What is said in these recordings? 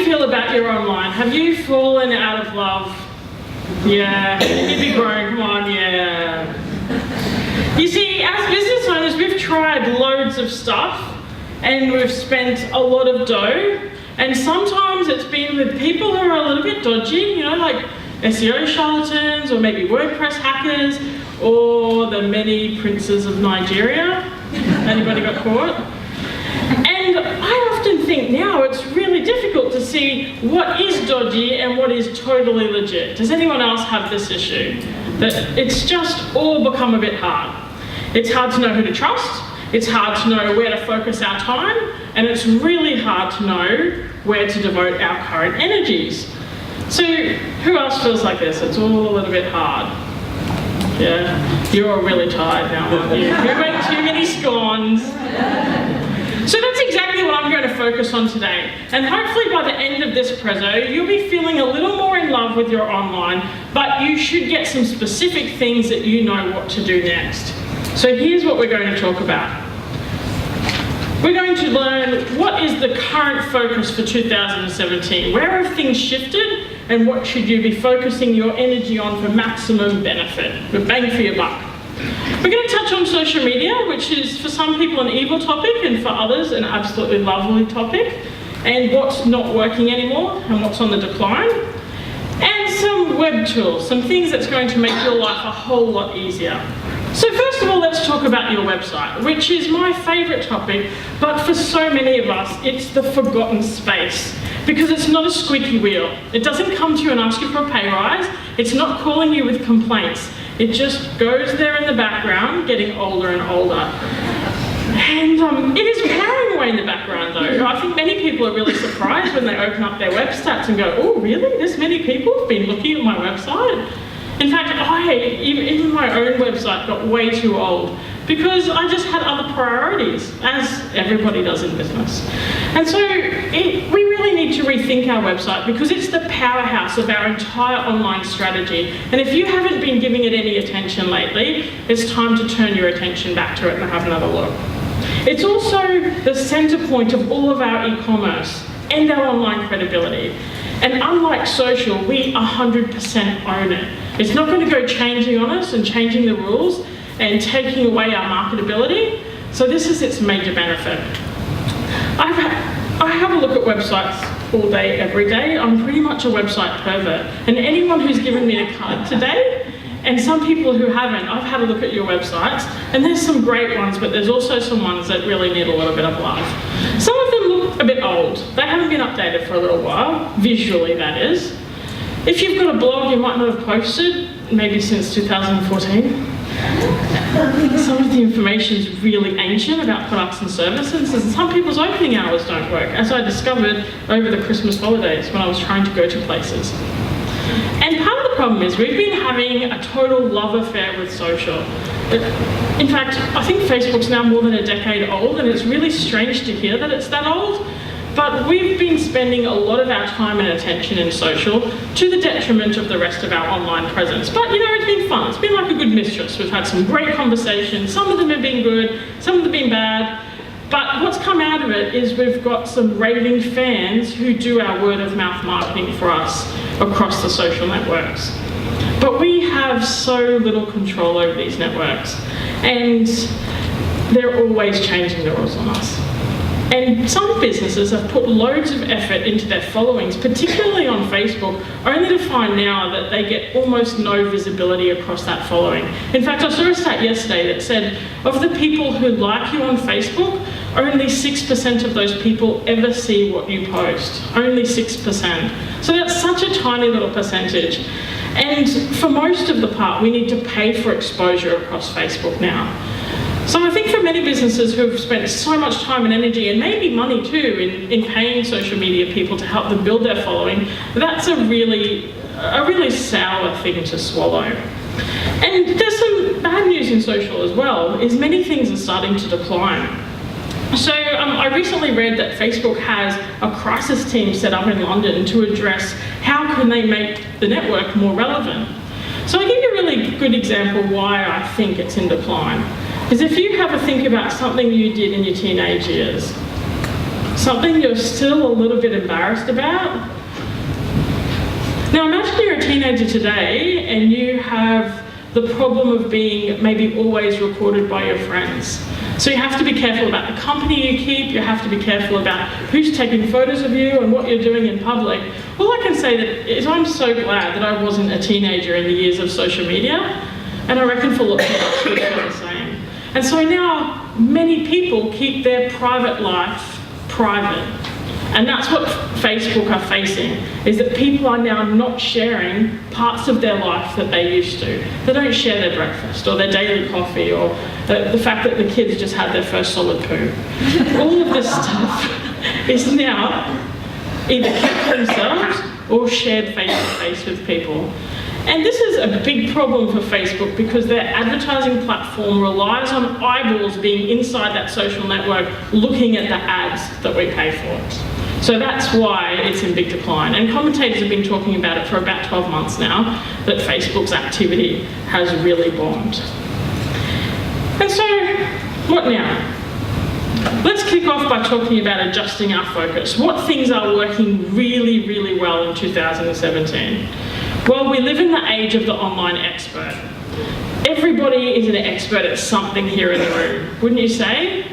feel about your online? Have you fallen out of love? Yeah, you'd be grown, come on, yeah. You see, as business owners, we've tried loads of stuff and we've spent a lot of dough, and sometimes it's been with people who are a little bit dodgy, you know, like SEO charlatans or maybe WordPress hackers or the many princes of Nigeria. Anybody got caught? And I often think now it's really difficult to see what is dodgy and what is totally legit. Does anyone else have this issue? That it's just all become a bit hard. It's hard to know who to trust, it's hard to know where to focus our time, and it's really hard to know where to devote our current energies. So who else feels like this? It's all a little bit hard. Yeah, you're all really tired now, aren't you? Who ate too many scones? So that's exactly what I'm going to focus on today. And hopefully by the end of this prezo, you'll be feeling a little more in love with your online, but you should get some specific things that you know what to do next. So here's what we're going to talk about. We're going to learn what is the current focus for 2017. Where have things shifted and what should you be focusing your energy on for maximum benefit, for bang for your buck. We're going to touch on social media, which is for some people an evil topic and for others an absolutely lovely topic, and what's not working anymore and what's on the decline, and some web tools, some things that's going to make your life a whole lot easier. So first of all, let's talk about your website, which is my favourite topic, but for so many of us, it's the forgotten space, because it's not a squeaky wheel. It doesn't come to you and ask you for a pay rise. It's not calling you with complaints. It just goes there in the background, getting older and older. And it is powering away in the background though. I think many people are really surprised when they open up their web stats and go, oh really, this many people have been looking at my website? In fact, even my own website got way too old because I just had other priorities, as everybody does in business. And so we really need to rethink our website because it's the powerhouse of our entire online strategy. And if you haven't been giving it any attention lately, it's time to turn your attention back to it and have another look. It's also the center point of all of our e-commerce and our online credibility. And unlike social, we 100% own it. It's not going to go changing on us and changing the rules and taking away our marketability. So this is its major benefit. I have a look at websites all day, every day. I'm pretty much a website pervert. And anyone who's given me a card today, and some people who haven't, I've had a look at your websites, and there's some great ones, but there's also some ones that really need a little bit of love. Some of them look a bit old. They haven't been updated for a little while, visually that is. If you've got a blog you might not have posted, maybe since 2014. Some of the information is really ancient about products and services, and some people's opening hours don't work, as I discovered over the Christmas holidays when I was trying to go to places. And part of the problem is we've been having a total love affair with social. In fact, I think Facebook's now more than a decade old, and it's really strange to hear that it's that old. But we've been spending a lot of our time and attention in social to the detriment of the rest of our online presence. But you know, it's been fun. It's been like a good mistress. We've had some great conversations. Some of them have been good, some of them have been bad. But what's come out of it is we've got some raving fans who do our word of mouth marketing for us across the social networks. But we have so little control over these networks, and they're always changing the rules on us. And some businesses have put loads of effort into their followings, particularly on Facebook, only to find now that they get almost no visibility across that following. In fact, I saw a stat yesterday that said, of the people who like you on Facebook, only 6% of those people ever see what you post. Only 6%. So that's such a tiny little percentage. And for most of the part, we need to pay for exposure across Facebook now. So I think for many businesses who have spent so much time and energy, and maybe money too, in paying social media people to help them build their following, that's a really sour thing to swallow. And there's some bad news in social as well, is many things are starting to decline. So I recently read that Facebook has a crisis team set up in London to address how can they make the network more relevant. So I'll give you a really good example why I think it's in decline. Is if you have a think about something you did in your teenage years, Something you're still a little bit embarrassed about? Now imagine you're a teenager today and you have the problem of being maybe always recorded by your friends. So you have to be careful about the company you keep, you have to be careful about who's taking photos of you and what you're doing in public. All I can say that is I'm so glad that I wasn't a teenager in the years of social media, and I reckon for lots of us we feel the same. And so now many people keep their private life private. And that's what Facebook are facing, is that people are now not sharing parts of their life that they used to. They don't share their breakfast or their daily coffee or the fact that the kids just had their first solid poo. All of this stuff is now either kept to themselves or shared face-to-face with people. And this is a big problem for Facebook because their advertising platform relies on eyeballs being inside that social network looking at the ads that we pay for. So that's why it's in big decline. And commentators have been talking about it for about 12 months now, that Facebook's activity has really bombed. And so, what now? Let's kick off by talking about adjusting our focus. What things are working really, really well in 2017? Well, we live in the age of the online expert. Everybody is an expert at something here in the room, wouldn't you say?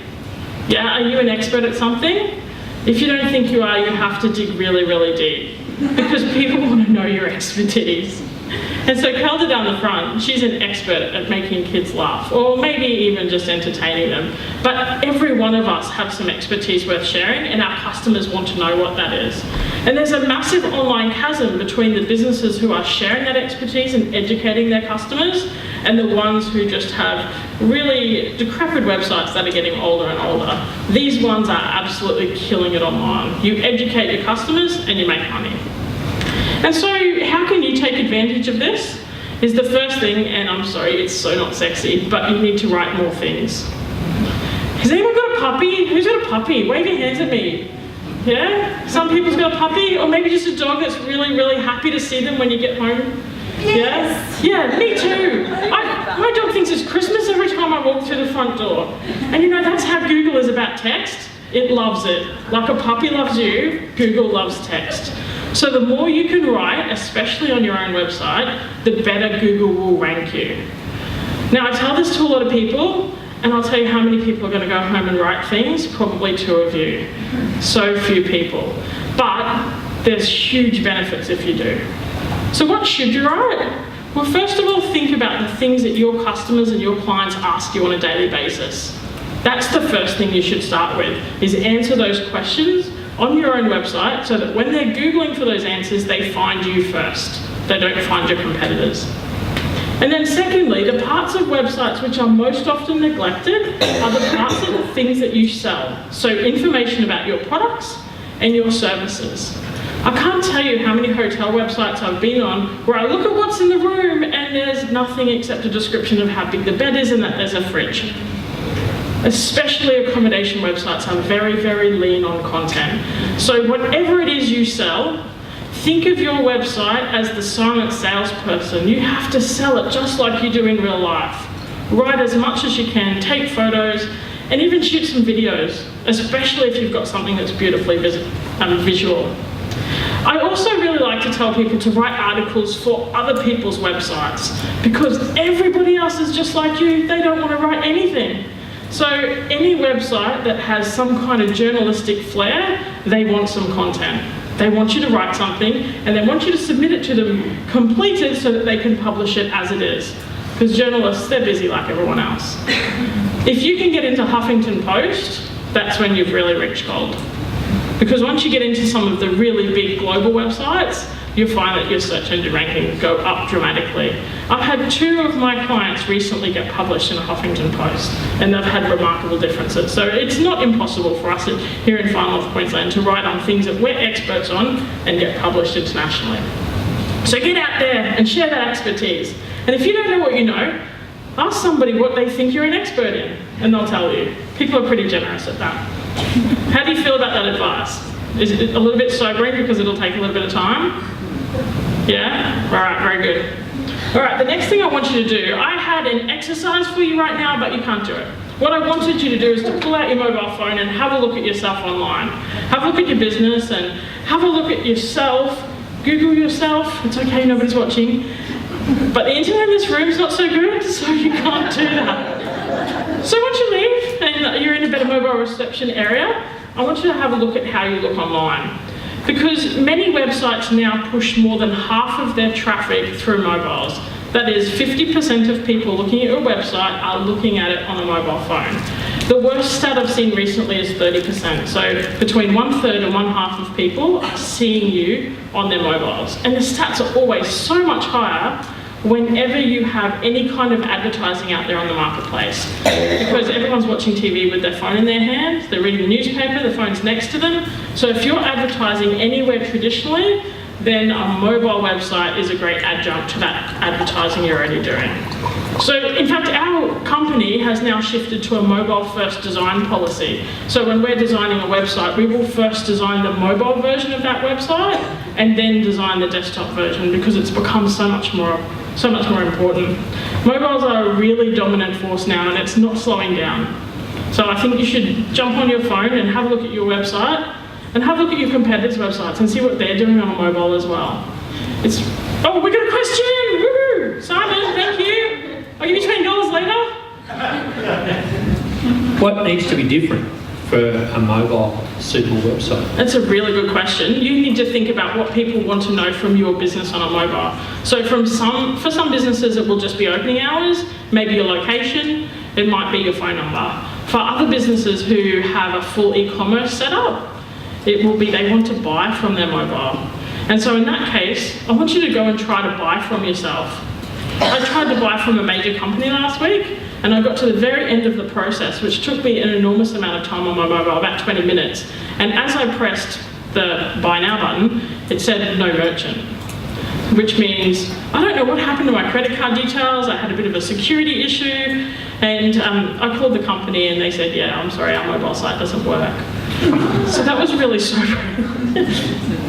Yeah, are you an expert at something? If you don't think you are, you have to dig really, really deep because people want to know your expertise. And so Kelda down the front, she's an expert at making kids laugh, or maybe even just entertaining them. But every one of us have some expertise worth sharing, and our customers want to know what that is. And there's a massive online chasm between the businesses who are sharing that expertise and educating their customers, and the ones who just have really decrepit websites that are getting older and older. These ones are absolutely killing it online. You educate your customers and you make money. And so how can you take advantage of this? Is the first thing, and I'm sorry, it's so not sexy, but you need to write more things. Has anyone got a puppy? Who's got a puppy? Wave your hands at me. Yeah? Some people's got a puppy, or maybe just a dog that's really, really happy to see them when you get home. Yes. Yeah, me too. My dog thinks it's Christmas every time I walk through the front door. And you know, that's how Google is about text. It loves it. Like a puppy loves you, Google loves text. So the more you can write, especially on your own website, the better Google will rank you. Now I tell this to a lot of people, and I'll tell you how many people are going to go home and write things, probably 2 of you. So few people. But there's huge benefits if you do. So what should you write? Well, first of all, think about the things that your customers and your clients ask you on a daily basis. That's the first thing you should start with, is answer those questions on your own website so that when they're Googling for those answers, they find you first. They don't find your competitors. And then secondly, the parts of websites which are most often neglected are the parts of the things that you sell. So information about your products and your services. I can't tell you how many hotel websites I've been on where I look at what's in the room and there's nothing except a description of how big the bed is and that there's a fridge. Especially accommodation websites are very, very lean on content. So whatever it is you sell, think of your website as the silent salesperson. You have to sell it just like you do in real life. Write as much as you can, take photos, and even shoot some videos, especially if you've got something that's beautifully visual. I also really like to tell people to write articles for other people's websites because everybody else is just like you. They don't want to write anything. So any website that has some kind of journalistic flair, they want some content. They want you to write something and they want you to submit it to them completed so that they can publish it as it is. Because journalists, they're busy like everyone else. If you can get into Huffington Post, that's when you've really reached gold. Because once you get into some of the really big global websites, you'll find that your search engine ranking go up dramatically. I've had 2 of my clients recently get published in a Huffington Post, and they've had remarkable differences. So it's not impossible for us here in Far North Queensland to write on things that we're experts on and get published internationally. So get out there and share that expertise. And if you don't know what you know, ask somebody what they think you're an expert in, and they'll tell you. People are pretty generous at that. How do you feel about that advice? Is it a little bit sobering because it'll take a little bit of time? Yeah? All right, very good. All right, the next thing I want you to do, I had an exercise for you right now, but you can't do it. What I wanted you to do is to pull out your mobile phone and have a look at yourself online. Have a look at your business and have a look at yourself. Google yourself. It's okay, nobody's watching. But the internet in this room is not so good, so you can't do that. So once you leave and you're in a better mobile reception area, I want you to have a look at how you look online. Because many websites now push more than half of their traffic through mobiles. That is, 50% of people looking at your website are looking at it on a mobile phone. The worst stat I've seen recently is 30%. So between 1/3 and 1/2 of people are seeing you on their mobiles. And the stats are always so much higher whenever you have any kind of advertising out there on the marketplace. Because everyone's watching TV with their phone in their hand, they're reading the newspaper, the phone's next to them. So if you're advertising anywhere traditionally, then a mobile website is a great adjunct to that advertising you're already doing. So in fact, our company has now shifted to a mobile first design policy. So when we're designing a website, we will first design the mobile version of that website and then design the desktop version, because it's become so much more important. Mobiles are a really dominant force now, and it's not slowing down. So I think you should jump on your phone and have a look at your website and have a look at your competitors' websites and see what they're doing on a mobile as well. Oh, we got a question! Woo! Simon, thank you. I'll give you $20 later. What needs to be different for a mobile suitable website? That's a really good question. You need to think about what people want to know from your business on a mobile. So for some businesses, it will just be opening hours, maybe your location, it might be your phone number. For other businesses who have a full e-commerce setup, it will be they want to buy from their mobile. And so in that case, I want you to go and try to buy from yourself. I tried to buy from a major company last week, and I got to the very end of the process, which took me an enormous amount of time on my mobile, about 20 minutes. And as I pressed the buy now button, it said no merchant, which means I don't know what happened to my credit card details. I had a bit of a security issue, and I called the company and they said, yeah, I'm sorry, our mobile site doesn't work. So that was really sobering.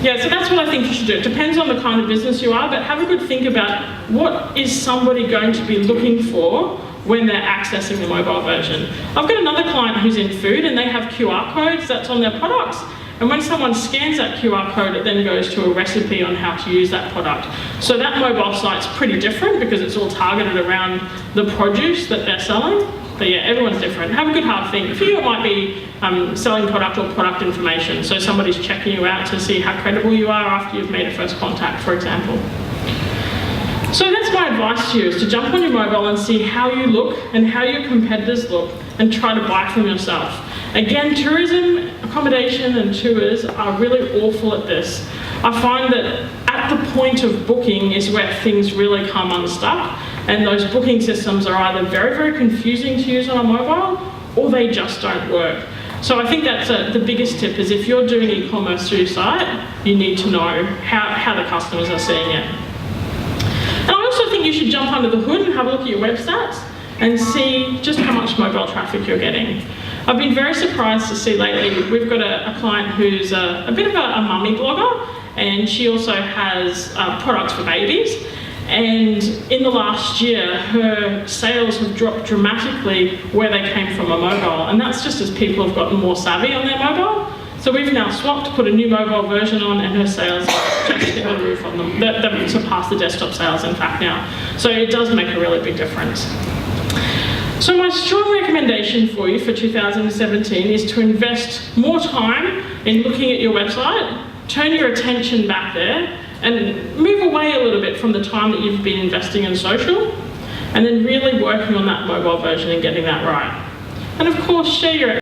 Yeah, so that's what I think you should do. It depends on the kind of business you are, but have a good think about what is somebody going to be looking for when they're accessing the mobile version. I've got another client who's in food, and they have QR codes that's on their products. And when someone scans that QR code, it then goes to a recipe on how to use that product. So that mobile site's pretty different because it's all targeted around the produce that they're selling. But yeah, everyone's different. Have a good hard think. For you, it might be selling product or product information. So somebody's checking you out to see how credible you are after you've made a first contact, for example. So that's my advice to you, is to jump on your mobile and see how you look and how your competitors look and try to buy from yourself. Again, tourism, accommodation and tours are really awful at this. I find that at the point of booking is where things really come unstuck, and those booking systems are either very, very confusing to use on a mobile, or they just don't work. So I think that's the biggest tip, is if you're doing e-commerce through your site, you need to know how the customers are seeing it. And I also think you should jump under the hood and have a look at your web stats and see just how much mobile traffic you're getting. I've been very surprised to see lately, we've got a client who's a bit of a mummy blogger, and she also has products for babies. And in the last year, her sales have dropped dramatically where they came from a mobile. And that's just as people have gotten more savvy on their mobile. So we've now swapped, put a new mobile version on, and her sales just hit the roof on them. They've surpassed the desktop sales, in fact, now. So it does make a really big difference. So my strong recommendation for you for 2017 is to invest more time in looking at your website, turn your attention back there, and move away a little bit from the time that you've been investing in social, and then really working on that mobile version and getting that right. And of course, share your